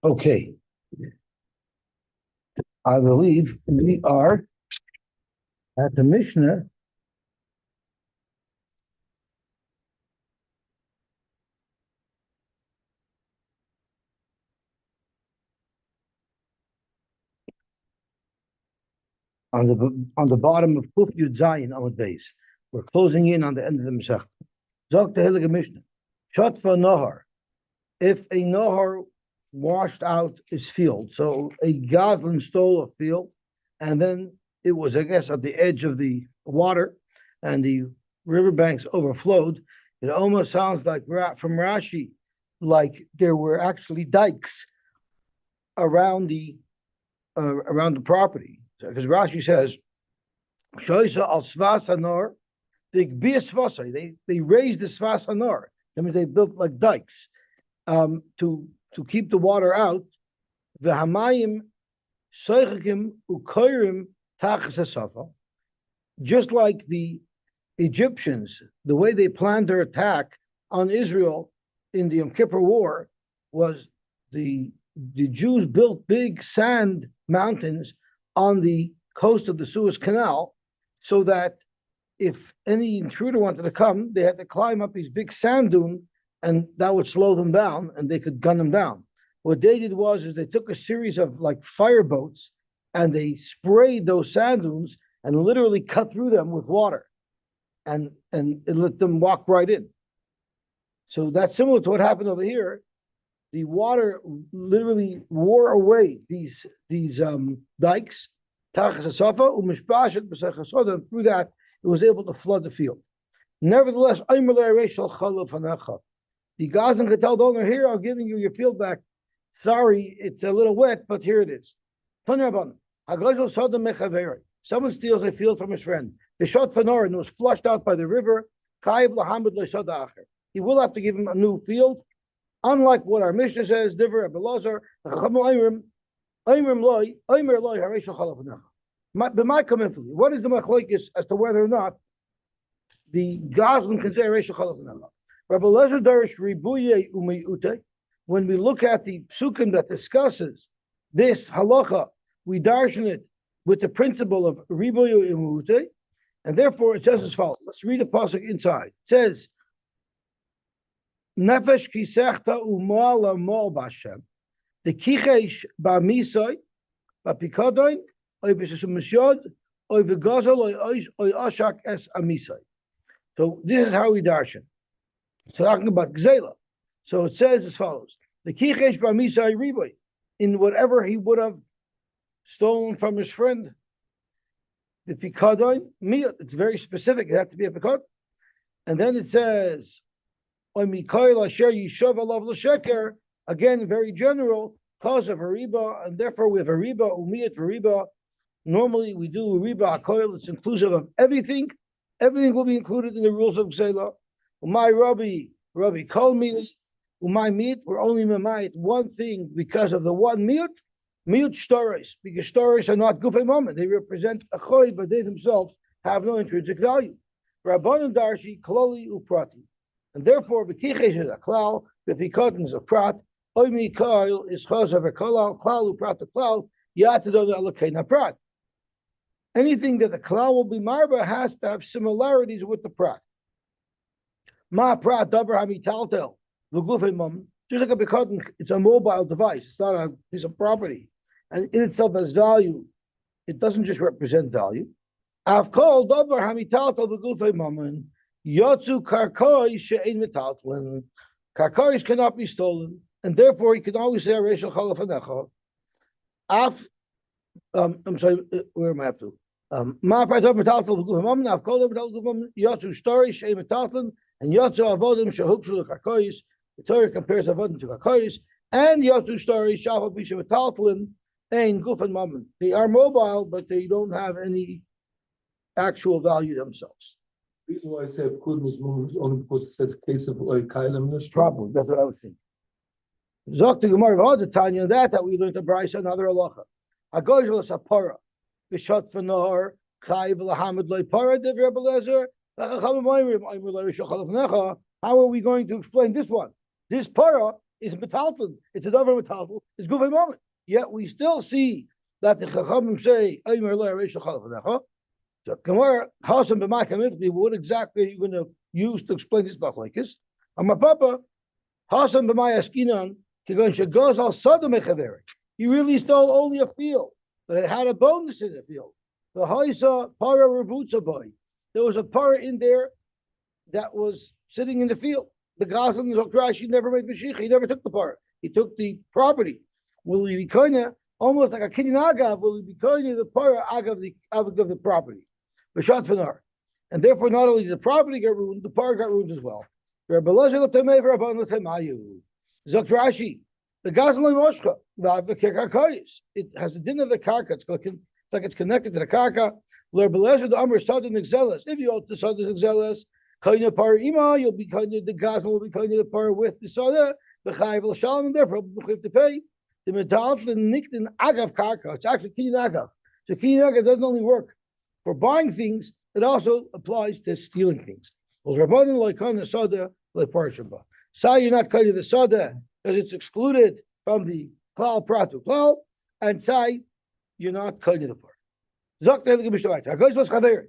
Okay, I believe we are at the Mishnah on the bottom of Kuf Yud Zayin Amud Beis. We're closing in on the end of the Masech. Zok the Heilige Mishnah. Shatfa Nahar. If a Nahar washed out his field, so a Goslin stole a field, and then it was, I guess, at the edge of the water, and the riverbanks overflowed. It almost sounds like from Rashi, like there were actually dikes around the property, because Rashi says, "Shoisa al svas hanor." They raised the svas hanor. That means they built like dikes to keep the water out. V'hamayim soichakim ukoyrim tachas hasafa. Just like the Egyptians, the way they planned their attack on Israel in the Yom Kippur War was the Jews built big sand mountains on the coast of the Suez Canal, so that if any intruder wanted to come, they had to climb up these big sand dune, and that would slow them down, and they could gun them down. What they did was they took a series of like fireboats, and they sprayed those sand dunes and literally cut through them with water, and it let them walk right in. So that's similar to what happened over here. The water literally wore away these dikes, and through that it was able to flood the field. Nevertheless, the Gazan could tell the owner, "Here, I'm giving you your field back. Sorry, it's a little wet, but here it is." Someone steals a field from his friend. They shot fanor and it was flushed out by the river. He will have to give him a new field. Unlike what our Mishnah says, Diver Abelazar, what is the machlokes as to whether or not the Goslin can say Reishal Chalaf? Rabbi Lezer Darish Ribuye Umeyute. When we look at the psukim that discusses this halacha, we darshan it with the principle of Ribuye Umeyute, and therefore it says as follows. Let's read the pasuk inside. It says, Nefesh kisechta umala mol bashem. The kichesh ba misoi, ba pikodoin, oy b'shesumishod, oy v'gazol, oy ashak es amisoi. So this is how we darshan. So talking about gzela. So it says as follows: the kichesh ba misoi riboy, in whatever he would have stolen from his friend. The pikodoin miyot. It's very specific. It has to be a pikod. And then it says, again, very general, cause of a riba, and therefore we have a riba, umiyat riba. Normally we do a riba akoil, it's inclusive of everything. Everything will be included in the rules of Gzela. Umay Rabbi call me, umay meat, we're only mamayit one thing because of the one miyut stories, because stories are not gufay moment. They represent a choy, but they themselves have no intrinsic value. Rabbanan darshi, kloli uprati. And therefore, b'kichesh is a klal, b'pikotin is a prat, oy mikail is chazav a klal, klal uprat a klal, yatadon alakaina prat. Anything that the klal will be marba has to have similarities with the prat. Ma prat davar hamitaltel, v'gufei mum. Just like a pikotin, it's a mobile device. It's not a piece of property, and in itself has value. It doesn't just represent value. I've called davar hamitaltel v'gufei mum. Yotzu karkois she'ein metaltlin. Karkois cannot be stolen, and therefore he can always say Reishal Chalaf Hanecha. I'm sorry, where am I up to? Ma pratov metaltlin v'gufim. I've called them metaltlin. Yotzu story she'ein metaltlin, and Yotzu avodim shehukshu karkois. The Torah compares avodim to karkois, and Yotzu story shavu bisha metaltlin ein gufin mammon. They are mobile, but they don't have any actual value themselves. The reason why I said Kudm is only because it says case of Kailam. Probably, that's what I was thinking. Zok the Gemara of the Tanya that we learned the Brisa another halacha. Agojel sapara, b'shot fanor, chayv lahamid loy para devir belezer. How are we going to explain this one? This para is metalton. It's a davar metalton. It's guvay moment. Yet we still see that the chachamim say, so Gemara, Hasan b'makamifli, what exactly are you going to use to explain this machlekes? And my papa, Hasan b'mayaskinan, kigon shagos al sada mechaveri. He really stole only a field, but it had a bonus in the field. The haisa para rebutza boy. There was a para in there that was sitting in the field. The Gazan Rashi never made Mashiach. He never took the para. He took the property. Will he be kind almost like a kidin agav? Will he be kind the para agav of the property? B'shat Fanar. And therefore, not only did the property get ruined, the par got ruined as well. Zok Rashi, the Gazlan Moshcha, it has a din of the karka. It's like it's connected to the karka. If you hold the Sodin Exelis, Kaina Par Ima, you'll be kind of the Gazlan will be kind of the par with the Soda, the Chayv Shalom, and therefore you have to pay. The medal the niktin agav karka. It's actually kidin agav. So kidin agav doesn't only work for buying things, it also applies to stealing things. Well, Rabbanan like kind of soda like parshaba. Say you're not kind of the soda because it's excluded from the klal pratu klal, and say you're not kind of the par. Zok the Gemishta. Hagoyz was chaver.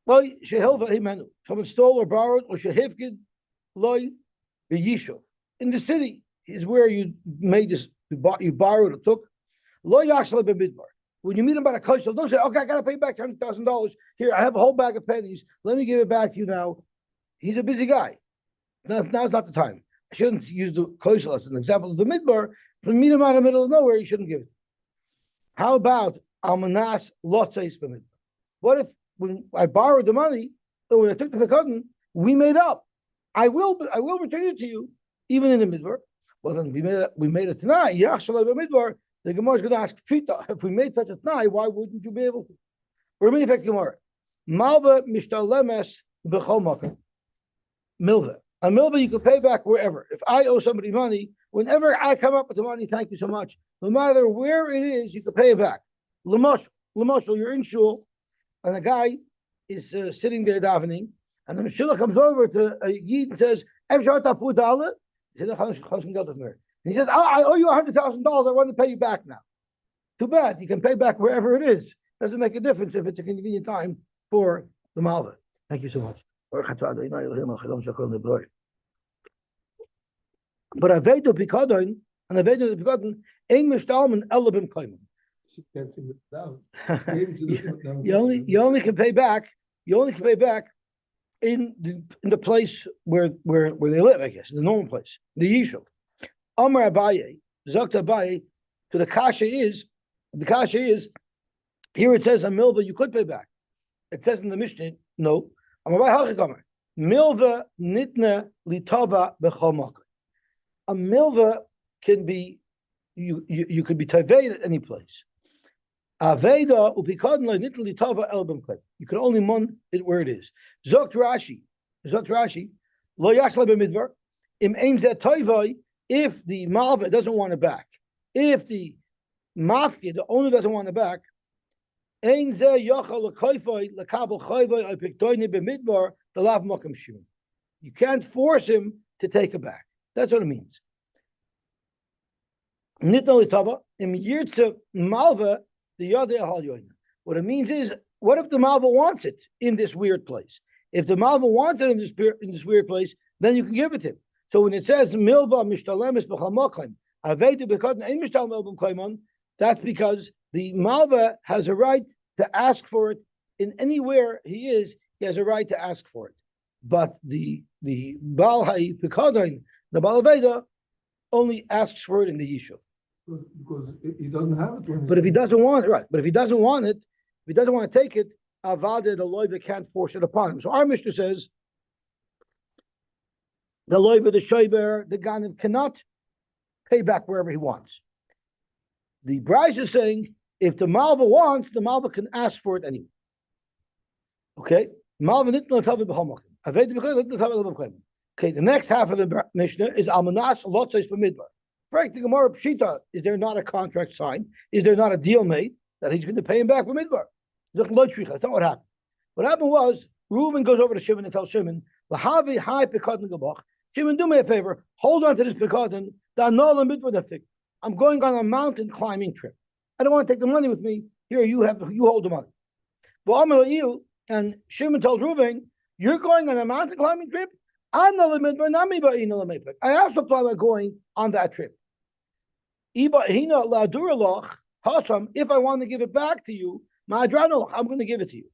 Loy shehilva himenu. Someone stole or borrowed or shehivkid loy b'yishuv. In the city is where you made this. You borrowed or took. Loy yashla b'midbar. When you meet him by the coast, don't say, okay, I got to pay back $100,000. Here, I have a whole bag of pennies. Let me give it back to you now. He's a busy guy. Now's not the time. I shouldn't use the coast as an example of the midbar. When you meet him out in the middle of nowhere, you shouldn't give it. How about almanas lotzais b'midbar? What if when I borrowed the money, or when I took the pekadon, we made up? I will return it to you, even in the midbar. Well, then we made it tonight. Yachshalai b'midbar. The Gemara is going to ask, if we made such a t'nai, why wouldn't you be able to? Remaining fact, Gemara. Malva mishtalemes b'chol makom. Milva. A milva you can pay back wherever. If I owe somebody money, whenever I come up with the money, thank you so much. No matter where it is, you can pay it back. L'moshel, you're in shul, and a guy is sitting there davening, and the Meshullah comes over to a yid and says, "Efshar tapu dala." He says, and he says, I owe you $100,000. I want to pay you back now. Too bad. You can pay back wherever it is. Doesn't make a difference if it's a convenient time for the Malva. Thank you so much. But Avedo Pikadon and Avedo Pikadon ain't Mishtalman Elabim Kaiman. You only can pay back. You only can pay back in the place where they live, I guess, in the normal place, the Yishuv. Amar Abaye, Zokta Abaye, to the kasha is, here it says a milva you could pay back. It says in the Mishnah, no. Amar Abaye Hachikamar, milva nitna litava b'chol makom. A milva can be, you could be taved at any place. Aveda upikadon nitna litava elbem klei. You can only mun it where it is. Zokt Rashi, lo yashla b'midbar, im ein zeh toivai. If the malva doesn't want it back, if the mafki, the owner doesn't want it back, you can't force him to take it back. That's what it means. What it means is, what if the malva wants it in this weird place? If the malva wants it in this weird place, then you can give it to him. So when it says milva mishtalemes b'chol makom, aveidu b'kadon ein mishtal milva kaimon, that's because the malva has a right to ask for it in anywhere he is. He has a right to ask for it, but the baal ha'ipikadon, the baal aveda, only asks for it in the yishuv. Because he doesn't have it. But if he doesn't want it, right? But if he doesn't want it, if he doesn't want to take it, avada the loiva can't force it upon him. So our Mishnah says, the loiva, the shoiber, the ganim cannot pay back wherever he wants. The Bryce is saying if the malva wants, the malva can ask for it anyway. Okay, malva nitna tavi b'chol makom. Okay, the next half of the Mishnah is almanas lotzos b'midbar. Frank, the Gemara Pshita, is there not a contract signed? Is there not a deal made that he's going to pay him back b'midbar? That's not what happened. What happened was Reuven goes over to Shimon and tells Shimon, "Lahavi hai pekadon gabach." Shimon, do me a favor. Hold on to this pekaton. I'm going on a mountain climbing trip. I don't want to take the money with me. Here, you hold the money. And Shimon told Reuven, you're going on a mountain climbing trip? I also plan on going on that trip. If I want to give it back to you, I'm going to give it to you.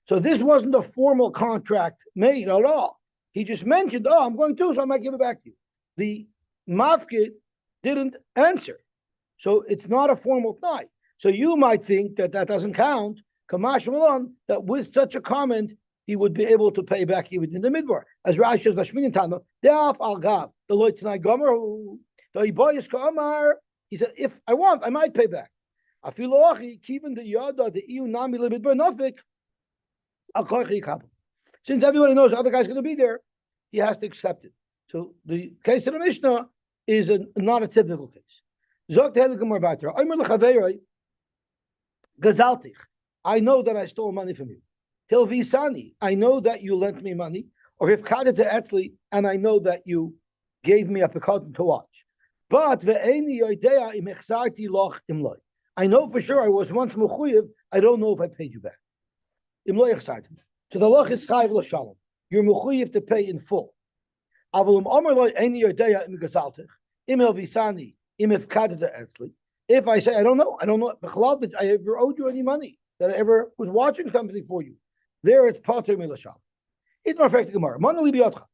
So this wasn't a formal contract made at all. He just mentioned, I'm going to, so I might give it back to you. The mafkid didn't answer. So it's not a formal tie. So you might think that doesn't count, Kamash Malon, that with such a comment, he would be able to pay back even in the midbar. As Rashi says, Vashmin Tano, Deaf al Gab, the Lloyd Tanai Gomer, the Iboyas Kamar, he said, if I want, I might pay back. Afilochi, keeping the Yada, the EU Nami Libidbar Nafik, Al Kochi Kapel. Since everybody knows the other guy's going to be there, he has to accept it. So the case of the Mishnah is not a typical case. Zok Tehelik Batter. Omer Lechaveiroi, Gazaltich. I know that I stole money from you. Hilvisani, I know that you lent me money. Or if Kada to Etzli, and I know that you gave me a pekaton to watch. But ve'eni yoidea im echsarti loch imloi. I know for sure I was once mechuyev. I don't know if I paid you back. Imloi echsarti. So the loch is chayv l'shalom. You're mechuyev to pay in full. Avalum omer loy eni yoidea im gazaltich im hilvisani im Kada to Etzli. If I say I don't know that I ever owed you any money, that I ever was watching something for you, there it's pater milashal. It's more effective Gemara. Monali biyotcha.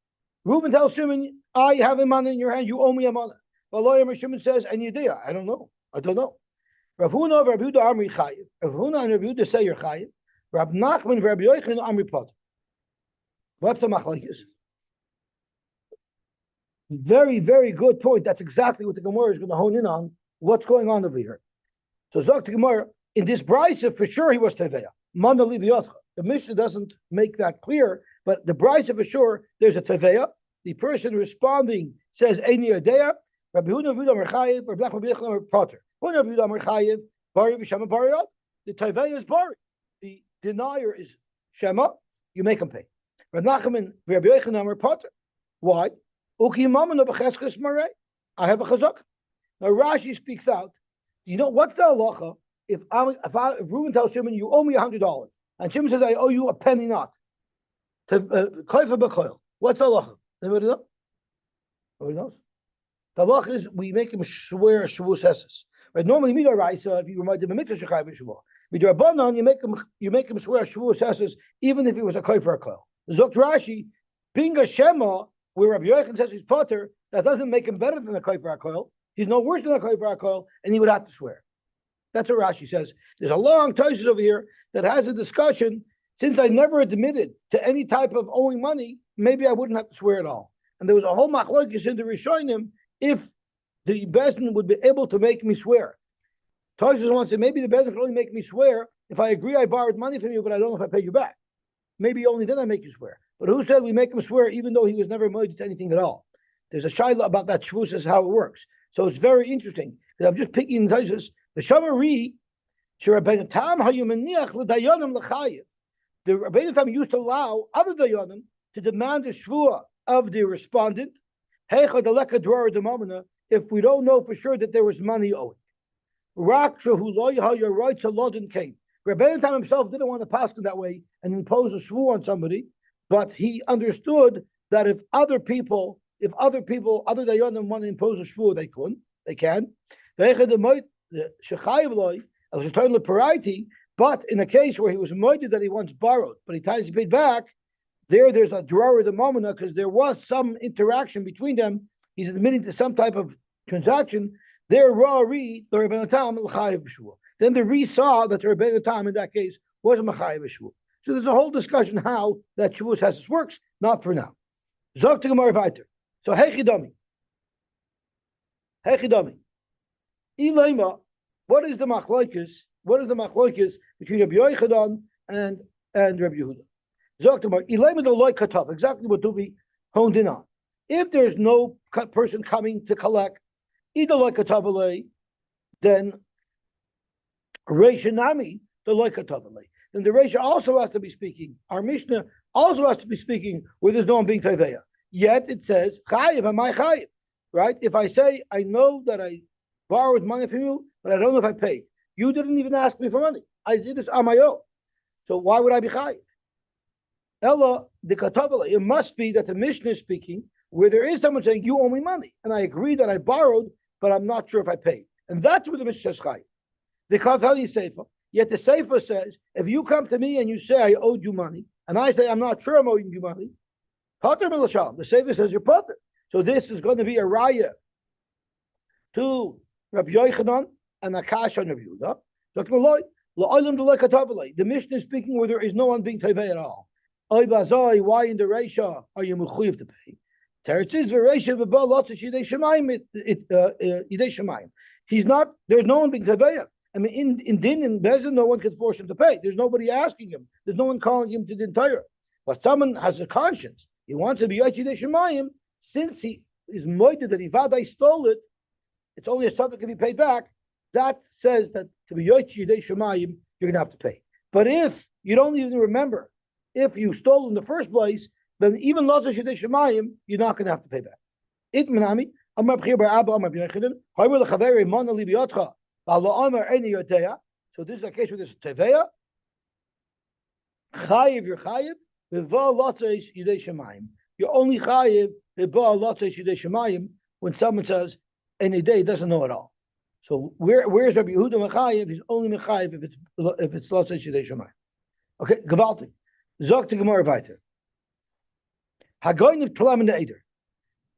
Reuben tells Shimon, I have a money in your hand. You owe me a money. But lawyer Shimon says, and you do. I don't know. Rav Huna, Rav Yehuda, Amri Chayiv. Rav Huna and Rav Yehuda say you're Chayiv. Rav Nachman, Rav Yochanan, Amri Pater. What's the machlokes? Very, very good point. That's exactly what the Gemara is going to hone in on. What's going on over here? So Zok the Gemara, in this brisa, for sure he was Teveya. Monali biyotcha. The Mishnah doesn't make that clear, but the brisa for sure, there's a Teveya. The person responding says, Eini Yodea, Rabbi Huda Rabbi Chayiv, Rabbi Nachman Rabbi Potter. Huda Rabbi Chayiv, Bari B'Shema Bariot. The Teveya is Bari. The denier is Shema. You make him pay. Rabbi Nachman Rabbi Yochanan Potter. Why? Uki Mamon B'Cheskes Marei. I have a chazak. Now Rashi speaks out. You know what's the halacha if Reuben tells Shimon you owe me $100 and Shimon says I owe you a penny not? Koifa b'koil. What's the halacha? Anybody know? Nobody knows. The halacha is we make him swear shavus eses. Right? Normally, midoraisa, if you remind him of mitzvah shechai b'shavua. Midorabanan, you make him swear shavus eses even if he was a koifa or koil. Zokt Rashi, being a shema, where Rabbi Yochanan says he's potter, that doesn't make him better than a koifa or koil. He's no worse than a koifa or koil, and he would have to swear. That's what Rashi says. There's a long Tosfos over here that has a discussion. Since I never admitted to any type of owing money, maybe I wouldn't have to swear at all. And there was a whole machlokes in the Rishonim if the Bezdin would be able to make me swear. Tosfos wants to say maybe the Bezdin can only make me swear if I agree I borrowed money from you, but I don't know if I paid you back. Maybe only then I make you swear. But who said we make him swear even though he was never married to anything at all? There's a shaila about that shvus is how it works. So it's very interesting. I'm just picking Tosfos. The Shamari, Rabbeinu Tam hayumaniach l'dayanim l'chayiv. The Rabbeinu Tam used to allow other dayanim to demand the shvua of the respondent. Heicha deleka drar demamina. If we don't know for sure that there was money owing. Rak shehu lo yahayer right to lodin came. Rabbeinu Tam himself didn't want to pass it that way and impose a shvua on somebody, but he understood that if other dayanim want to impose a shvua, they can. But in a case where he was moided that he once borrowed, but he times he paid back, there's a drawer of the moment because there was some interaction between them. He's admitting to some type of transaction. Then the Re saw that the Rebbeinu Tam in that case was a Machayev Shvu. So there's a whole discussion how that Shavus Hesses works, not for now. Zok to Gemara weiter. So Hechidami. Ilaima, what is the machlokes? What is the machlokes between Rabbi Yochanan and Rabbi Yehuda? Zok to Gemara. Ilaima the loy katav. Exactly what Duvi honed in on. If there's no person coming to collect, either loy katav then Reisha Nami the loy katav. Then the Reisha also has to be speaking. Our Mishnah also has to be speaking where there's no one being Teveya. Yet it says, chayiv, am I chayiv? Right? If I say, I know that I borrowed money from you, but I don't know if I paid. You didn't even ask me for money. I did this on my own. So why would I be chayiv? Ella the katabala. It must be that the Mishnah is speaking where there is someone saying, you owe me money. And I agree that I borrowed, but I'm not sure if I paid. And that's where the Mishnah says chayiv. The Kavali Sefer. Yet the Sefer says, if you come to me and you say I owed you money, and I say I'm not sure I'm owing you money, Pater Milashal. The Sefer says you're Pater. So this is going to be a raya to Rabbi Yochanan and Akash on Rabbi Yehuda. The Mishnah is speaking where there is no one being tevei at all. Why in the Reisha are you mechuyev to pay? Teretz is the Reisha v'ba lotzes yidei shemayim. He's not. There's no one being tevei. I mean, in Din and Bezin, no one can force him to pay. There's nobody asking him. There's no one calling him to the entire. But someone has a conscience. He wants to be Yosy Shemayim. Since he is moided that Ivadai stole it, it's only a subject can be paid back. That says that to be Yosy Shemayim, you're going to have to pay. But if you don't even remember, if you stole in the first place, then even Lotzah Yidei Shemayim, you're not going to have to pay back. It Menami, Amar B'chir Bar Abba, Amar B'yechidin, Hayver L'chaveri Mon Ali B'yotcha, so this is a case where there's a teveya. Chayiv, you're chayiv. V'va lotzes yidei shemayim. You're only chayiv v'va lotzes yidei shemayim when someone says any day doesn't know at all. So where's Rabbi Yehuda mechayiv? He's only mechayiv if it's lotzes yidei shemayim. Okay, gewaltig. Zok to Gemara weiter. Hagoyin of Tlam and Eider.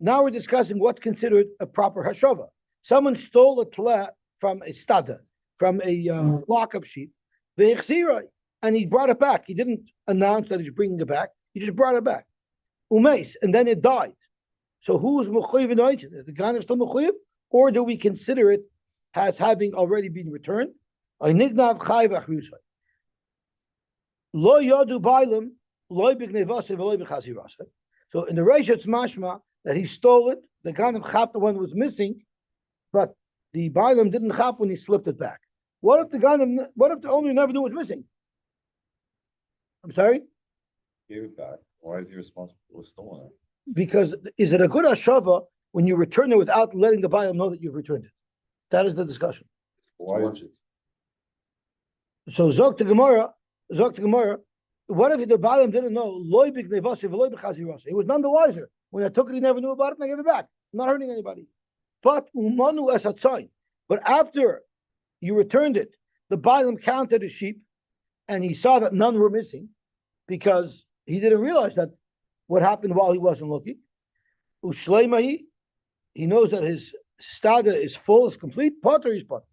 Now we're discussing what's considered a proper hashava. Someone stole a tla from a stada, from a lockup sheep, and he brought it back. He didn't announce that he's bringing it back. He just brought it back. Umeis, and then it died. So who's mechuyev in oichin? Is the guy still mechuyev, or do we consider it as having already been returned? Lo yodu bailam, lo b'gnevase v'lo b'chazirase. So in the Reish it's mashma that he stole it. The ganav chap, the one that was missing, but the Bailam didn't chap when he slipped it back. What if the owner never knew it was missing? I'm sorry? Gave it back. Why is he responsible for stolen it? Because is it a good hashava when you return it without letting the Bailam know that you've returned it? That is the discussion. Why is it? So Zok to Gemara, what if the Bailam didn't know? He was none the wiser. When I took it, he never knew about it, and I gave it back. I'm not hurting anybody. But umanu as a sign. But after you returned it, the Bailam counted the sheep, and he saw that none were missing, because he didn't realize that what happened while he wasn't looking. Ushleimahi, he knows that his stada is full, is complete. Potter is potter.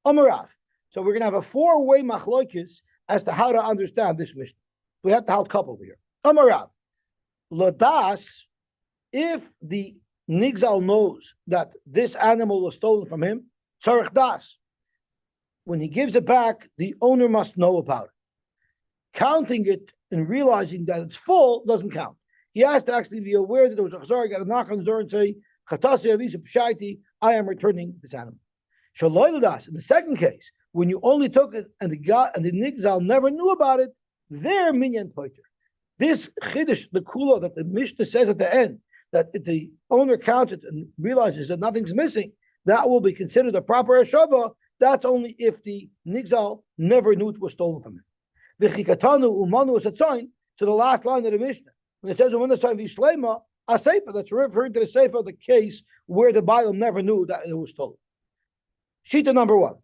Amarav. So we're going to have a four-way machlokes as to how to understand this mission. We have to have a couple here. Amarav. Ladas, if the Nigzal knows that this animal was stolen from him, tzarech das. When he gives it back, the owner must know about it. Counting it and realizing that it's full doesn't count. He has to actually be aware that there was a chazar, got to knock on the door and say, Chatasi avisa pshaiti, I am returning this animal. Shaloi das. In the second case, when you only took it and the Nigzal never knew about it, they're minyan poiter. This chiddush, the kula that the Mishnah says at the end, that if the owner counts it and realizes that nothing's missing, that will be considered a proper hashava. That's only if the Nigzal never knew it was stolen from him. V'chikatanu umanu is a sign to the last line of the Mishnah. When it says, when the time v'shlema, a sefer, that's referring to the sefer of the case where the Bailam never knew that it was stolen. Shita number one.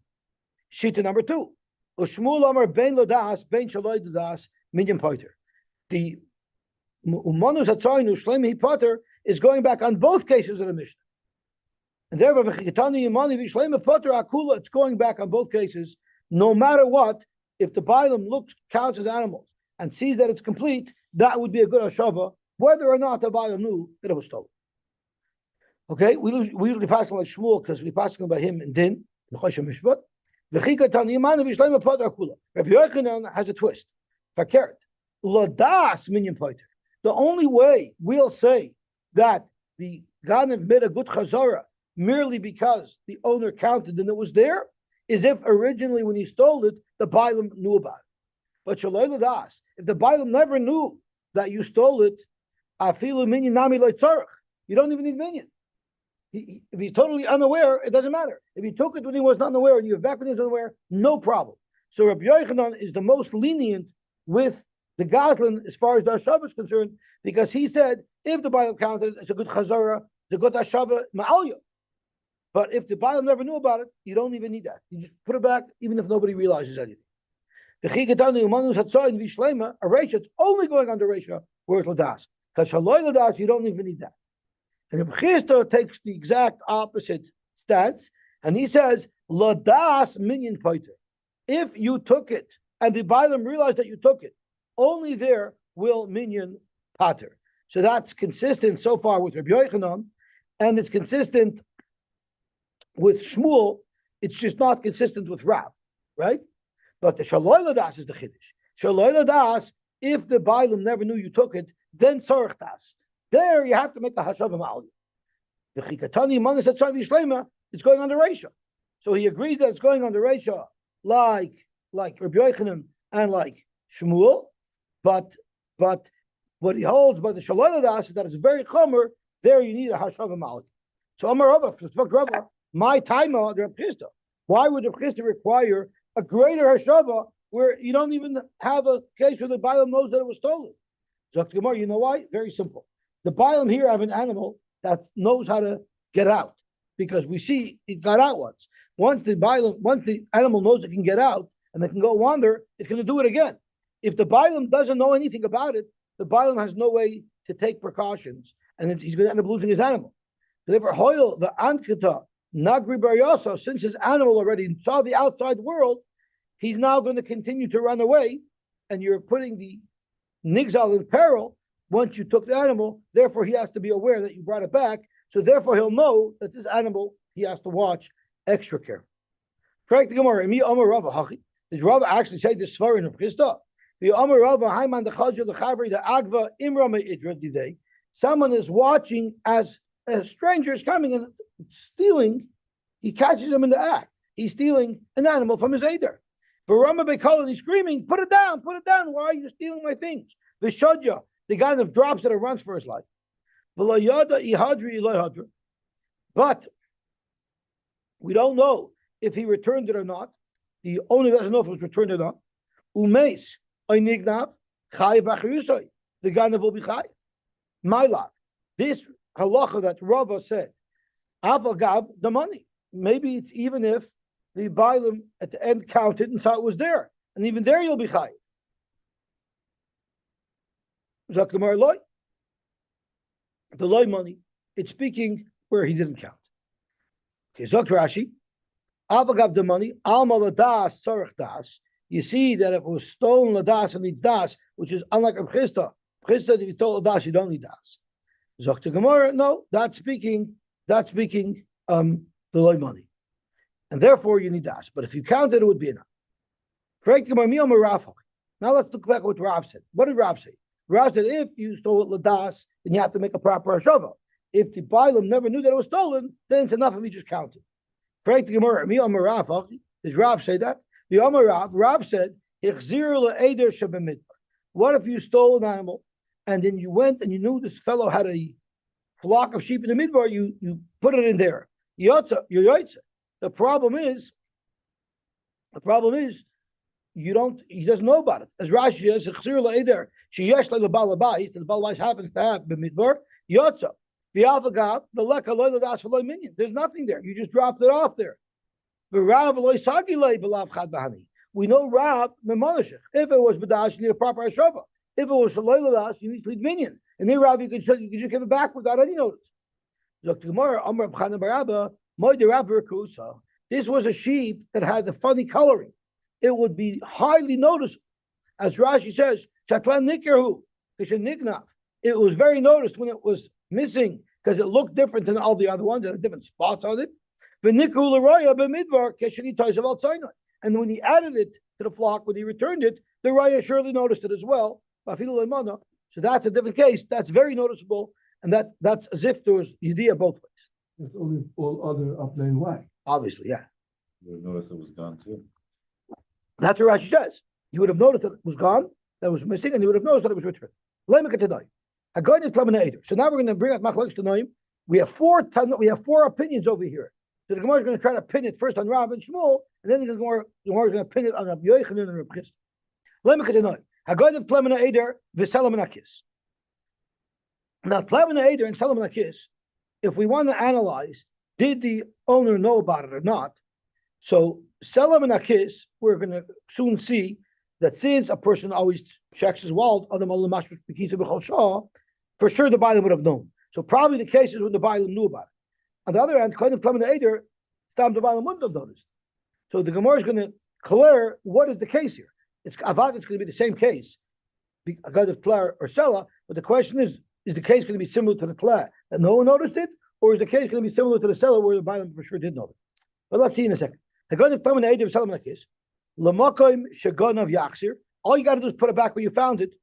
Shita number two. Ushmul amar ben lodas, ben shaloi lodas, minyan poiter. The umanu satzayin u'shlema potter is going back on both cases of the Mishnah. And therefore, it's going back on both cases, no matter what. If the Bailam counts as animals and sees that it's complete, that would be a good hashava, whether or not the Bailam knew that it was stolen. Okay, we usually pass on like Shmuel because we pass on by him in Din, in Choshen Mishpat. Rabbi Yochanan has a twist. Fakert. Ladas minyan poiter. The only way we'll say that the Ganav made a good chazara merely because the owner counted and it was there is if originally when he stole it, the Bailam knew about it. But Shaloi Ladas, if the Bailam never knew that you stole it, Afilu minyan nami lo tzarich. You don't even need minyan. If he's totally unaware, it doesn't matter. If he took it when he was not unaware and you have back when he was unaware, no problem. So Rabbi Yochanan is the most lenient with the Goslin as far as the Hashava is concerned, because he said if the Bible counted, it's a good Chazara, it's a good Hashava Ma'alya. But if the Bible never knew about it, you don't even need that. You just put it back, even if nobody realizes anything. The Chigatanu Umanus Hatzayin Vishlema, a Resha, it's only going on the Resha where it's Ladas. Because Shaloi Ladas, you don't even need that. And Reb Chisda takes the exact opposite stance, and he says, Ladas minyan fighter. If you took it, and the Bailam realized that you took it, only there will minyan pater. So that's consistent so far with Rabbi Yochanan, and it's consistent with Shmuel. It's just not consistent with Rav, right? But the Shaloi Ladas is the Chiddush. Shaloi Ladas, if the Bailam never knew you took it, then Tzorech Das. There you have to make a Hashava Ma'alya. The Chikatani Manis Hatzavi Shlema, it's going on the Reisha. So he agreed that it's going on the Reisha like Rabbi Yochanan and like Shmuel, but what he holds by the Shaloi Ladas is that it's very chomer, there you need a Hashava Ma'alya. So Amar Rava, Rava, my time on Reb Chisda. Why would Reb Chisda require a greater Hashava where you don't even have a case where the Bailam knows that it was stolen? So Gemara, you know why? Very simple. The Bailam here have an animal that knows how to get out, because we see it got out once. Once the animal knows it can get out and it can go wander, it's going to do it again. If the Bailam doesn't know anything about it, the Bailam has no way to take precautions, and he's going to end up losing his animal. So therefore, Hoyel the Ankita Nagri Bar Yosef, since his animal already saw the outside world, he's now going to continue to run away, and you're putting the Nigzal in peril once you took the animal. Therefore, he has to be aware that you brought it back. So therefore, he'll know that this animal he has to watch extra careful. Correct the Gemara. Did Rava actually say this Svarin of Chisda? The Amar Rava Haiman the Chazir the Chavri the Agva Imrama Idra Didei. Someone is watching as a stranger is coming and stealing. He catches him in the act. He's stealing an animal from his Eder. But Rama Bekal, and he's screaming, put it down, put it down. Why are you stealing my things? The Shadja, the guy that drops it and runs for his life. But we don't know if he returned it or not. The owner doesn't know if it was returned or not. Umeis, Oinignav, Chayiv Achirusoi, the guy that will be Chayiv. Maila, this halacha that Rava said, Avagab, the money. Maybe it's even if the Bailam at the end counted and saw it was there. And even there you'll be Chayiv. Zakamar loy. The loy money, it's speaking where he didn't count. Okay, Zak Rashi, Avagab the money, Alma Ladas, Tzarech Das. You see that if it was stolen Ladas and needs Das, which is unlike a Chisda. Chisda, if you stole Ladas, you don't need Das. Zak to Gemara, no, that's speaking the loy money. And therefore you need Das. But if you counted, it would be enough. Now let's look back at what Rav said. What did Rav say? Rav said, if you stole it Ladas, then you have to make a proper Hashava. If the Bailam never knew that it was stolen, then it's enough if he just counted. Does Rav say that? Rav said, what if you stole an animal and then you went and you knew this fellow had a flock of sheep in the midbar, you put it in there. Yotza, you're Yotza. The problem is, he doesn't know about it. As Rashi says, the balabais happens to have b'midbar yotza. The alfagav, the leka loy ladas v'loy minyan. There's nothing there. You just dropped it off there. We know Rav memonashich. If it was b'dash, you need a proper hashava. If it was loy ladas, you need to lead minyan. And then Rav, you could just give it back without any notice. This was a sheep that had the funny coloring. It would be highly noticeable. As Rashi says, it was very noticed when it was missing because it looked different than all the other ones. It had different spots on it. And when he added it to the flock, when he returned it, the Raya surely noticed it as well. So that's a different case. That's very noticeable. And that's as if there was Yediyah both ways. It's only all other upland white. Obviously, yeah. You would notice it was gone too. That's what Rashi says. You would have noticed that it was gone, that it was missing, and you would have noticed that it was returned. Hagoynev Tlamina Eder. So now we're going to bring out Machlokes Tanoim. We have four opinions over here. So the Gemara is going to try to pin it first on Rav and Shmuel, and then the Gemara is going to pin it on Rabbi Yochanan and Rabbi Chisda. Let me continue. Hagoynev Tlamina Eder v'Selam Akis. Now Tlamina Eder and Selam Akis, if we want to analyze, did the owner know about it or not? So Selam and Akis, we're going to soon see that since a person always checks his wallet, for sure the Bailam would have known. So probably the cases when the Bailam knew about it. On the other hand, kind of Tlamina Eder, the Bailam wouldn't have noticed. So the Gemara is going to clear what is the case here. It's going to be the same case, a god of Tla or Sela, but the question is the case going to be similar to the Tla that no one noticed it, or is the case going to be similar to the Sela where the Bailam for sure did notice it? But let's see in a second. The god of Tlamina Eder, Selam like this. L'makoim shegon of Yachzir. All you got to do is put it back where you found it,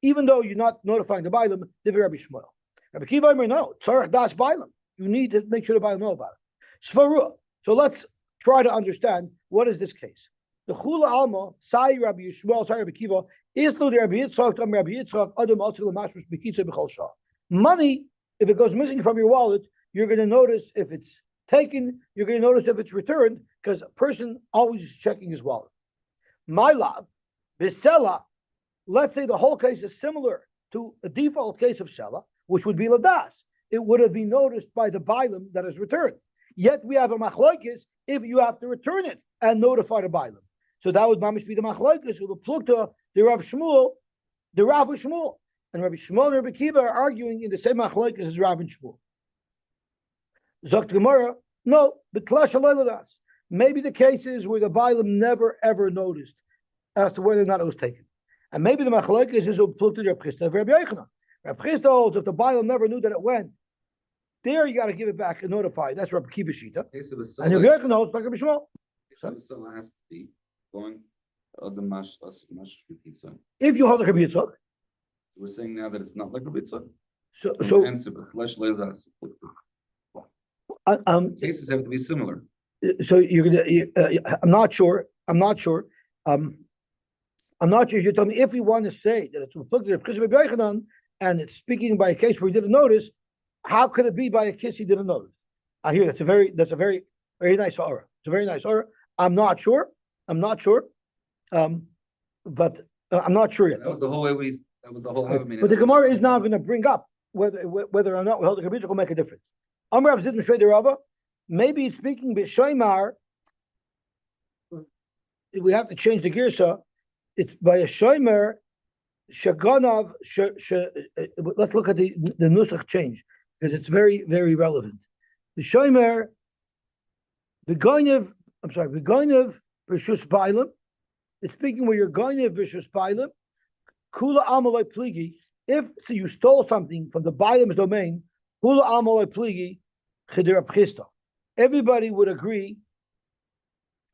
even though you're not notifying the Bailam. Divrei Rabbi Shmuel. Rabbi Kiva Omer, no, tzarech das Bailam. You need to make sure the Bailam know about it. Svarua. So let's try to understand what is this case. The Chula Alma, Sai Rabbi Yishmael, Sai Rabbi Kiva, Islu de Rabbi Yitzchak, Tam Rabbi Yitzchak, Adam Atzil Mashus Bekitza B'chol Shah. Money, if it goes missing from your wallet, you're going to notice if it's taken, you're going to notice if it's returned, because a person always is checking his wallet. My love, Bisela, let's say the whole case is similar to a default case of Sela, which would be Ladas. It would have been noticed by the Bailam that is returned. Yet we have a Machlokes if you have to return it and notify the Bailam. So that would mamish be the Machlokes who would plug to the Rav Shmuel, the Rav Shmuel. And Rabbi Shmuel and Rabbi Kiva are arguing in the same Machlokes as Rav and Shmuel. Zokt Gemara, no, but Klash Ladas. Maybe the case is where the Bailam never ever noticed as to whether or not it was taken. And maybe the Machlokes is who plug to Rabbi Chisda, Rabbi Yochanan. Rabbi Chisda holds if the Bailam never knew that it went, there you got to give it back and notify. That's Rabbi Kiva Shita. And Rabbi Yochanan holds like Rabbi Shmuel. So has to be going the mash. If you hold like Rabbi Yitzchak, We're saying now that it's not like a Bitzah. Cases have to be similar. So you're gonna. I'm not sure. I'm not sure. I'm not sure if you're telling me if we want to say that it's reflected of Chizr Rabbi Yochanan and it's speaking by a case where he didn't notice. How could it be by a case he didn't notice? I hear that's a very very nice aura. It's a very nice aura. I'm not sure. But I'm not sure yet. That was the whole way That was the whole. But the Gemara is now going to bring up whether or not we hold the Kabbalah will make a difference. Amrav Zid Mishvei Rava. Maybe it's speaking b'shoymar. We have to change the girsa. It's by a shoymer. Shaganav. Let's look at the nusach change because it's very very relevant. The shoymer. V'goynev. I'm sorry. V'goynev b'shus bailam. It's speaking where you're goynev b'shus bailam. Kula amaloi pligi. If so you stole something from the bailam's domain. Kula amaloi pligi. Chidira pchista. Everybody would agree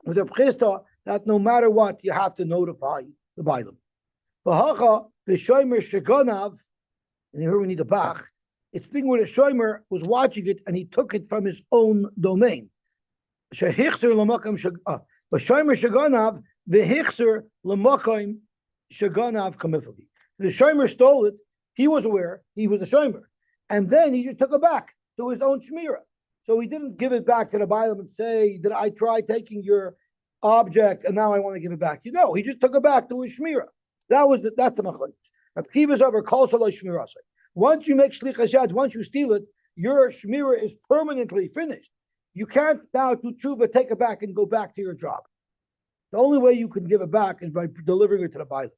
with the pchista that no matter what, you have to notify the bailam. V'hacha b'shoymer shegonav. And here we need a bach. It's speaking where the shoymer was watching it and he took it from his own domain. Shehichzer l'makam b'shoymer shegonav v'hichzer l'makam shegonav kamifali. The shoymer stole it. He was aware. He was the shoymer, and then he just took it back to his own shmira. So he didn't give it back to the bailam and say, "Did I try taking your object and now I want to give it back?" You know, he just took it back to his shmira. That's the machlokes. Kiva's over calls shmira. Once you make shlichas yad, once you steal it, your shmira is permanently finished. You can't now do tshuva, take it back and go back to your job. The only way you can give it back is by delivering it to the bailam.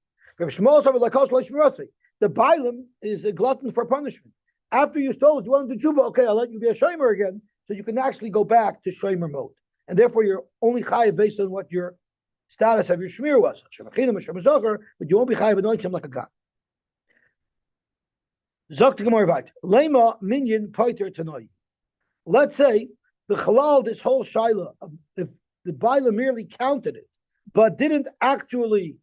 The bailam is a glutton for punishment. After you stole it, you want to do tshuva, okay, I'll let you be a shomer again, so you can actually go back to shomer mode. And therefore, you're only chayiv based on what your status of your shmir was. But you won't be chayiv anoint him like a god. Zok to Gemara vayt. Lema minyan paiter tanoi. Let's say the halal, this whole shaila, if the bailam merely counted it, but didn't actually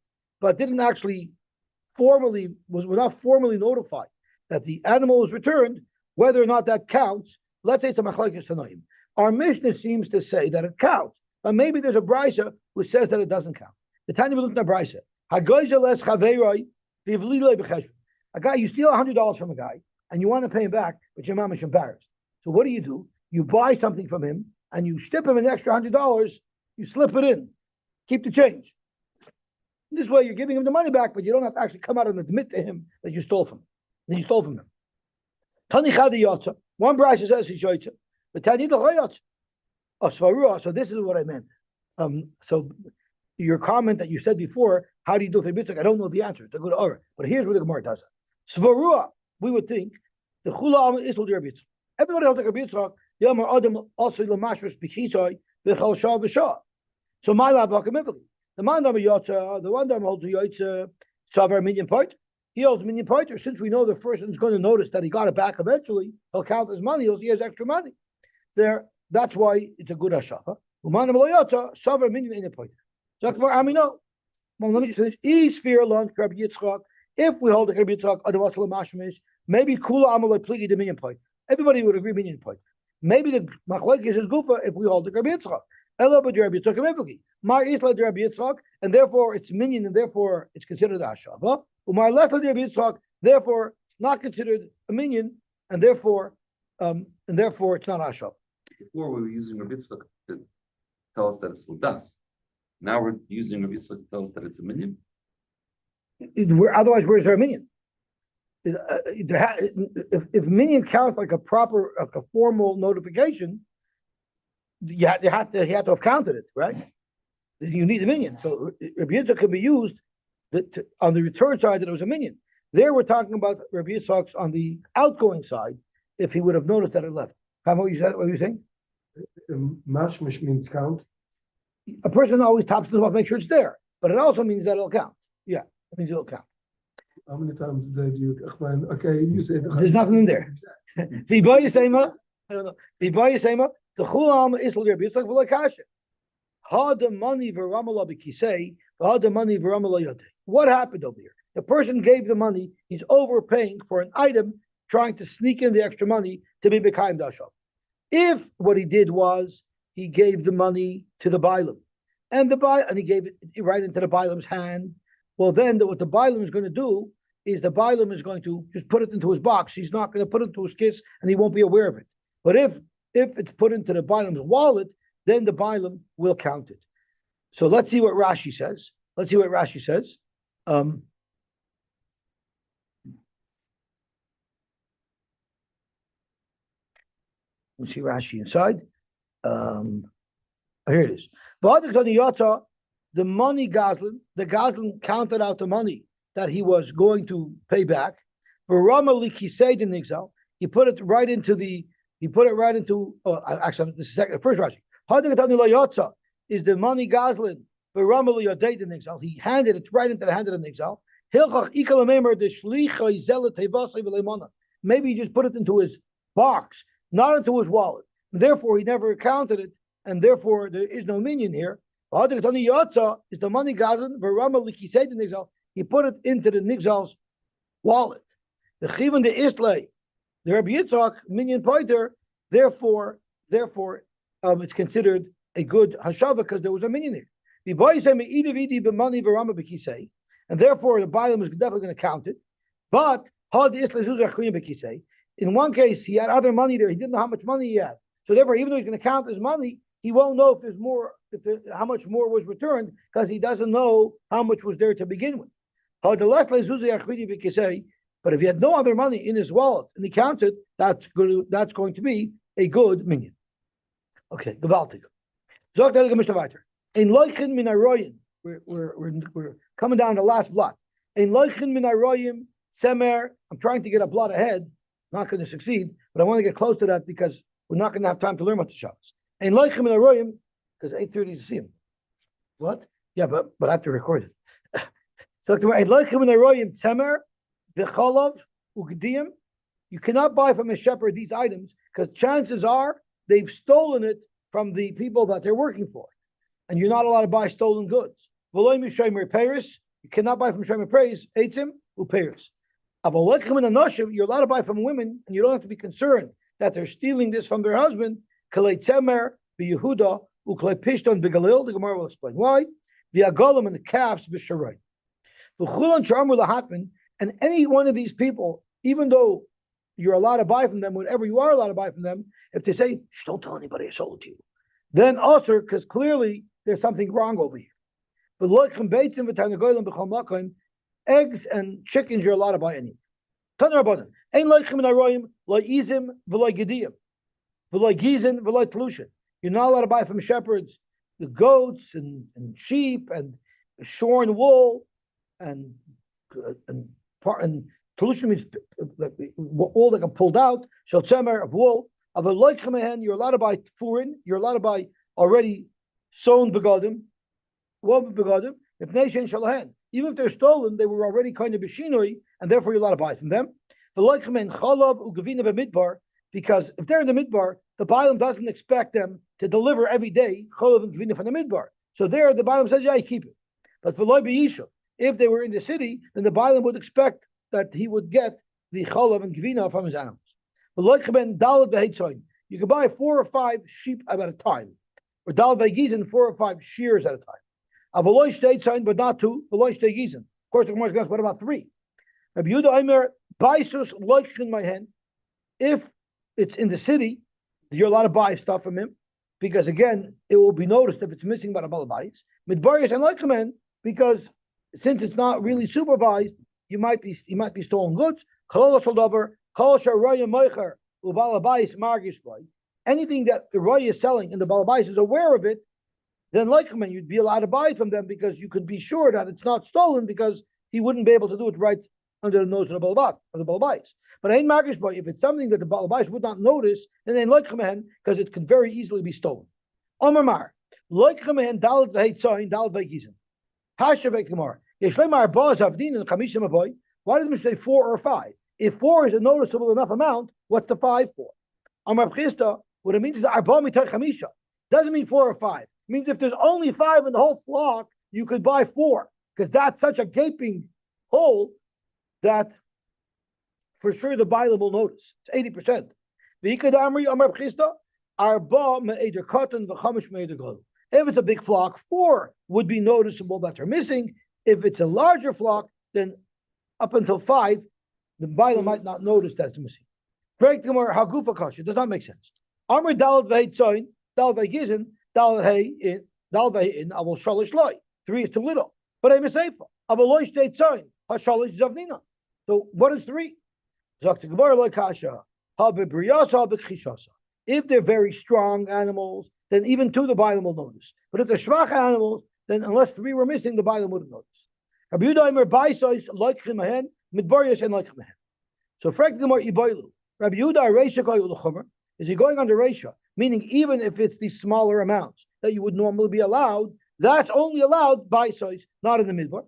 formally was not formally notified that the animal was returned, whether or not that counts. Let's say it's a machlokes tanoim. Our Mishnah seems to say that it counts, but maybe there's a brisa which says that it doesn't count. The Tanya we looked at brisa. Hagoyza les chaveiroi v'ivlilei b'cheshbon. A guy, you steal $100 from a guy, and you want to pay him back, but your mom is embarrassed. So what do? You buy something from him, and you ship him an extra $100. You slip it in, keep the change. This way, you're giving him the money back, but you don't have to actually come out and admit to him that you stole from him. That you stole from him. Tani chadi yotza. One Brisa says he's yotza, but Tani the yotza. Oh, so this is what I meant. So your comment that you said before, how do you do Bitzak? I don't know the answer. It's a good order. But here's what the Gemara does. Svarua, we would think, the Chula is Rabbi Yitzchak. Everybody else like Rabbi Yitzchak, Yamar Adam also Lamashras Bichisai, Bichal Shah B'Shah. So my lab Bakamivali. The man Dama Yotza, the one Dama holds a Yotza, Savar minion part. He holds minion part. Since we know the person's going to notice that he got it back eventually, he'll count his money, he has extra money. That's why it's a good Hashafa. Uman Dama Yotza, Savar minion in a point. So Amino. Well, let me just finish. If we hold the Rabbi Yitzchak, maybe Kula Amalai Pligi the minion point. Everybody would agree minion point. Maybe the Machlekes is Gufa if we hold the Rabbi Yitzchak. Elo but Rabbi Yitzchak Mevli. My Isla Rabbi Yitzchak, and therefore it's minion, and therefore it's considered a Hashava. Umar Lesla Rabbi Yitzchak, therefore not considered a minion, and therefore it's not a Hashava. Before we were using Rabbi Yitzchak to tell us that it's Ludas. Now we're using Rabbi Yitzchak to tell us that it's a minion. Otherwise, where's there a minion? If minion counts like a proper, like a formal notification, you have to have counted it, right? You need a minion. So Rabbi Yitzchak can be used on the return side that it was a minion. There we're talking about Rabbi Yitzchak's on the outgoing side, if he would have noticed that it left. What were you saying? Mashmish means count. A person always tops the box, make sure it's there, but it also means that it'll count. Yeah, it means it'll count. How many times did you? Okay, you said there's nothing in there. The boy Yisema, I don't know. The boy Yisema, the Chulam is Rabbi Yitzchak v'lakasha. Had the money v'ramala b'kisei, had the money v'ramala yodei. What happened over here? The person gave the money. He's overpaying for an item, trying to sneak in the extra money to be b'kaim dashav. If what he did was he gave the money to the Bailam, and he gave it right into the Bailam's hand. Well, then what the Bailam is going to do is the Bailam is going to just put it into his box. He's not going to put it into his kiss, and he won't be aware of it. But if it's put into the Bailam's wallet, then the Bailam will count it. So let's see what Rashi says. Let's see what Rashi says. Let's see Rashi inside. Here it is. The money the Goslin counted out the money that he was going to pay back. For Ramali Kisaid in exile, he put it right into actually this is first Rashi. Is the money Goslin for Ramali Yodait in exile. He handed it right into the hand of the exile. Maybe he just put it into his box, not into his wallet. Therefore, he never counted it, and therefore there is no minion here. Is the money Gazan in exile? He put it into the Nixal's wallet. The Chivin the Islay, the Rabbi Yitzchak minion pointer. Therefore, it's considered a good hashava because there was a minion there. The boy said and therefore the Bailam is definitely going to count it. But in one case, he had other money there. He didn't know how much money he had. So therefore, even though he's going to count his money, he won't know if there's more, how much more was returned, because he doesn't know how much was there to begin with. But if he had no other money in his wallet and he counted, that's going to be a good minion. Okay, gewaltig. We're coming down the last blot. Semer, I'm trying to get a blot ahead. Not going to succeed, but I want to get close to that because we're not going to have time to learn about the Shabbos. And loichin min haroyim, because 8:30 is the What? Yeah, but I have to record it. So loichin min haroyim semer v'cholav ugdiyim. You cannot buy from a shepherd these items because chances are they've stolen it from the people that they're working for, and you're not allowed to buy stolen goods. V'loy mishomer peiros. You cannot buy from shomer peiros. Eitzim upeiros. You're allowed to buy from women, and you don't have to be concerned that they're stealing this from their husband. The Gemara will explain why. The agolim and the calves b'sharay. And any one of these people, even though you're allowed to buy from them, whenever you are allowed to buy from them, if they say, don't tell anybody I sold it to you, then also, because clearly there's something wrong over here. But eggs and chickens you're allowed to buy any. You're not allowed to buy from shepherds the goats and sheep and shorn wool and Telusha means all that got pulled out. Shalchemer of wool. Of a loichemehen, you're allowed to buy furin. You're allowed to buy already sewn begadim, woven begadim. If nation shalahen, even if they're stolen, they were already kind of bishinoi, and therefore you're allowed to buy from them. The loichemehen chalav ugavina b'midbar, because if they're in the midbar, the Balaam doesn't expect them to deliver every day chalav and gavina from the midbar. So there, the Balaam says, yeah, you keep it. But for loy b'yisha, if they were in the city, then the Balaam would expect that he would get the chalav and gavina from his animals. You can buy 4 or 5 sheep at a time, or dal v'gizin 4 or 5 shears at a time. Avoloy shtei but not 2. Avoloy shtei gizin. Of course, the Gemara is going to ask, what about 3? Rabbi Yehuda Aimer baisus loichin my hand. If it's in the city, you're allowed to buy stuff from him, because again, it will be noticed if it's missing by the balabais. Midbarius and loichin, because since it's not really supervised, you might be stolen goods. Anything that the Roy is selling and the Balabais is aware of it, then Leichmen, you'd be allowed to buy it from them because you could be sure that it's not stolen, because he wouldn't be able to do it right under the nose of the Balabais. But ain't Magish Boy, if it's something that the Balabais would not notice, then ain't Leichmen, because it could very easily be stolen. Omar Leichmen Dalit Vehitzain, Dalit Vehigizim. Hashavek Gemara. Yeshlemar Boaz Avdin and Kamishim Aboy. Why does it say 4 or 5? If 4 is a noticeable enough amount, what's the 5 for? Amar B'chista, what it means is Arba Mitay Chamisha. Doesn't mean 4 or 5. It means if there's only 5 in the whole flock, you could buy 4, because that's such a gaping hole that for sure the buyer will notice. It's 80%. V'ikad Amri Amar B'chista, Arba Me'eder Katan V'chamish Me'eder Gadol. If it's a big flock, 4 would be noticeable that they're missing. If it's a larger flock, then up until 5, the buyer might not notice that it's missing. Break the Gemara, Hagufa Kasha, does not make sense. Amr Dal Vehitzoin, Dal Vehigizin, Dal Vehin, I will Shalish Loi. 3 is too little. But I'm a Seifa. I will Loi State Zoin, Hashalish Zavnina. So what is 3? Zakta Gemara Loi Kasha, Habibriyasa, Habikishasa. If they're very strong animals, then even 2 the buyer will notice. But if they're schwach animals, then unless 3 were missing, the buyer wouldn't notice. Rabbi Yehuda Aimer Baisois Loichim Mahen, Midbarius and Loichim Mahen. So Frek the more Iboilu. Rabbi Yehuda Reisha Koy Ulachomer. Is he going under Reisha? Meaning even if it's these smaller amounts that you would normally be allowed, that's only allowed Baisois, not in the Midbar.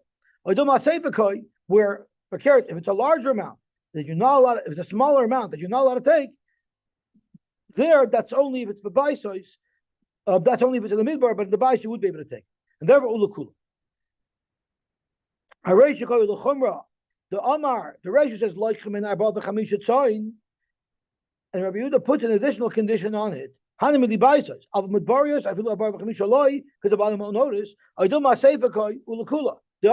Odoma Seifa Koy, where if it's a larger amount that you're not allowed, if it's a smaller amount that you're not allowed to take, there that's only if it's the Baisois, that's only if it's in the Midbar, but in the Bais you would be able to take. And therefore Ulakula. The Amar, the Reisha says, and Rabbi Yehuda puts an additional condition on it. Because the bottom will notice. The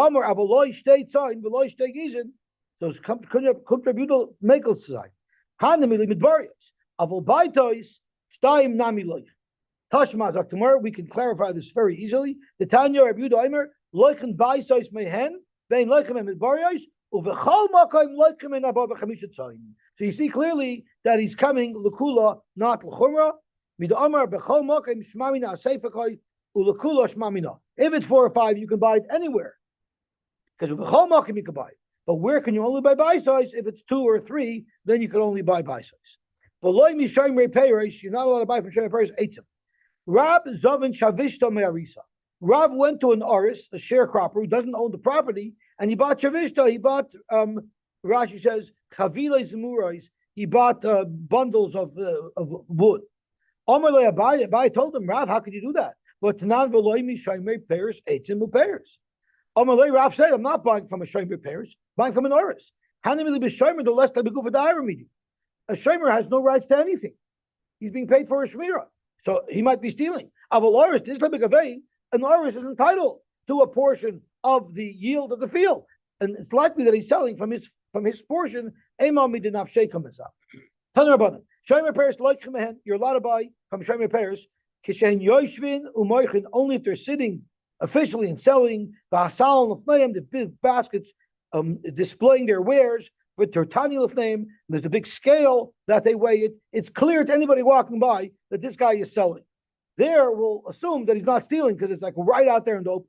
Amar, Avaloi state sign, Veloy state gizin. So could Rabbi Yehuda make it sign. Hanamili midbarius. Aval baitois, Staim nami loich. Tashma Zaktamar, we can clarify this very easily. The Tanya Rabbi Yehuda Aimer, Loichen baisois mehen. So you see clearly that he's coming Lukula, not L'chumra. If it's 4 or 5, you can buy it anywhere. Because with you can buy it. But where can you only buy size? If it's 2 or 3, then you can only buy size. But you're not allowed to buy from Shemay Peres, Eitzim. Rab Zavin Shavishta Me'arisa. Rav went to an aris, a sharecropper who doesn't own the property, and he bought shavishta. He bought, Rashi says, chavile zemurais. He bought bundles of wood. Amar le Abai told him, Rav, how could you do that? But Tanan v'loy mi shaymer pears eitzim upears. Amar le Rav said, I'm not buying from a shaymer pears, buying from an aris. Hanimili b'shaymer the less tabegu for the meeting. A shaymer has no rights to anything. He's being paid for a shmira, so he might be stealing. Aval aris this lebegavei. An aris is entitled to a portion of the yield of the field. and it's likely that he's selling from his portion. Emam midinav sheikum himself. Taner Rabbanan. Shomer Paris like chimehen. You're allowed to buy from Shomer Paris. Kishen yoshvin umoichin, only if they're sitting officially and selling the big baskets, displaying their wares with Tertani Lefnaim. There's a big scale that they weigh it. It's clear to anybody walking by that this guy is selling. There, we'll assume that he's not stealing because it's like right out there in the open.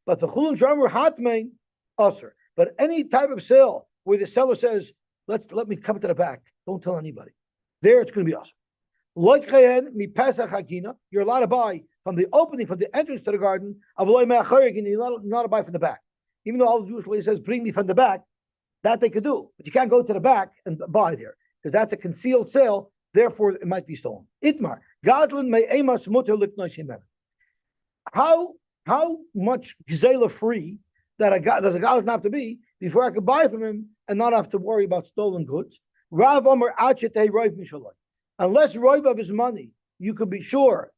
But the chulun shamur hatmein usher. But any type of sale where the seller says, let me come to the back, don't tell anybody. There, it's going to be usher. Like mi pesach hakina, you're allowed to buy from the opening, from the entrance to the garden. You're not to buy from the back. Even though all the Jewish law says, bring me from the back, that they could do. But you can't go to the back and buy there, because that's a concealed sale, therefore it might be stolen. Itmar, Gadlin may emas mutter liknoshim. How much gzela free does a Gadlin have to be before I could buy from him and not have to worry about stolen goods? Rav Omer achetei roiv mishaloi. Unless roiv of his money, you could be sure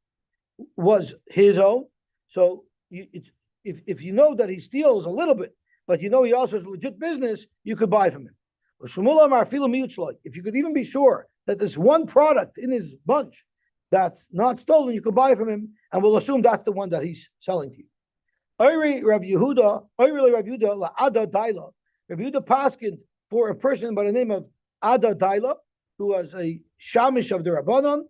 was his own. So if you know that he steals a little bit, but you know he also has legit business, you could buy from him. If you could even be sure that there's one product in his bunch that's not stolen, you could buy from him, and we'll assume that's the one that he's selling to you. Rav Yehuda paskin for a person by the name of Ada Daila, who was a shamish of the Rabbanon,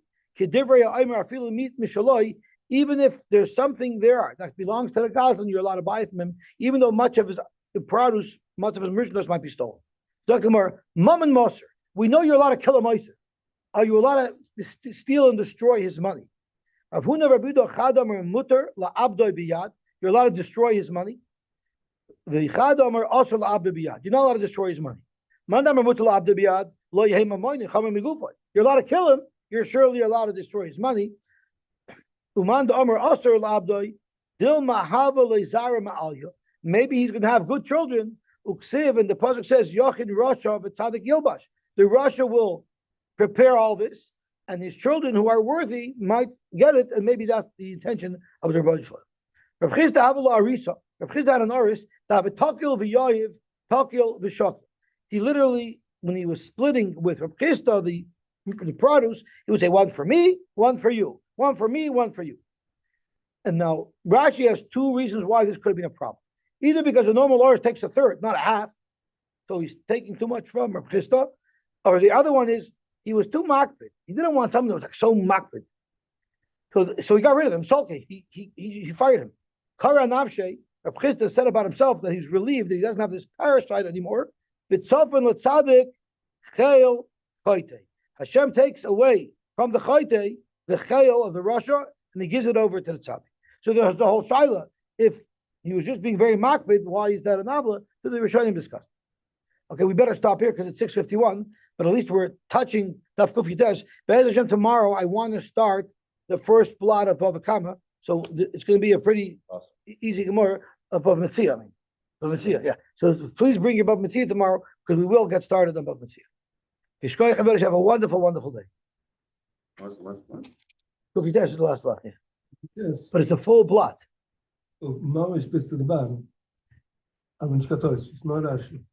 even if there's something there that belongs to the Gazlan, you're allowed to buy from him, even though much of his produce, much of his merchandise might be stolen. Dr. Mar, Mum and Moser, we know you're allowed to kill a Moser. Are you allowed to steal and destroy his money? You're allowed to destroy his money. You're not allowed to destroy his money. You're allowed to kill him. You're surely allowed to destroy his money. Maybe he's going to have good children. And the pasuk says, the Rasha will prepare all this, and his children who are worthy might get it, and maybe that's the intention of the Rebbe Shalom. Rav Chisda had an aris to have a takil v'yayiv, takil v'shakil. He literally, when he was splitting with Rav Chisda the produce, he would say, one for me, one for you. One for me, one for you. And now Rashi has two reasons why this could have been a problem. Either because a normal aris takes a third, not a half, so he's taking too much from Rav Chisda, or the other one is he was too makbid. He didn't want someone that was like so makbid. So he got rid of him. Sulky. He fired him. Kara Navshe, Rav Chisda said about himself that he's relieved that he doesn't have this parasite anymore. B'tzofen l'tzadik chayil chayte. Hashem takes away from the chayte the chayil of the Rasha, and he gives it over to the tzaddik. So there's the whole shaila. If he was just being very makbid, why is that an avla? So the Rishonim discussed. Okay, we better stop here because it's 6:51. But at least we're touching Daf Kuf Yutes. Be'ez Hashem, tomorrow I want to start the first blot of Bava Kama. So it's going to be a pretty easy Gemara of Bava Metzia. Bava Metzia, yeah. So please bring your Bava Metzia tomorrow because we will get started on Bava Metzia. Yishkoyach, have a wonderful, wonderful day. What's the last one? Kuf Yutes is the last blot, yeah. Yes. But it's a full blot. So, Mama is bis to the bottom. Aber nicht katholisch, it's not Rashi.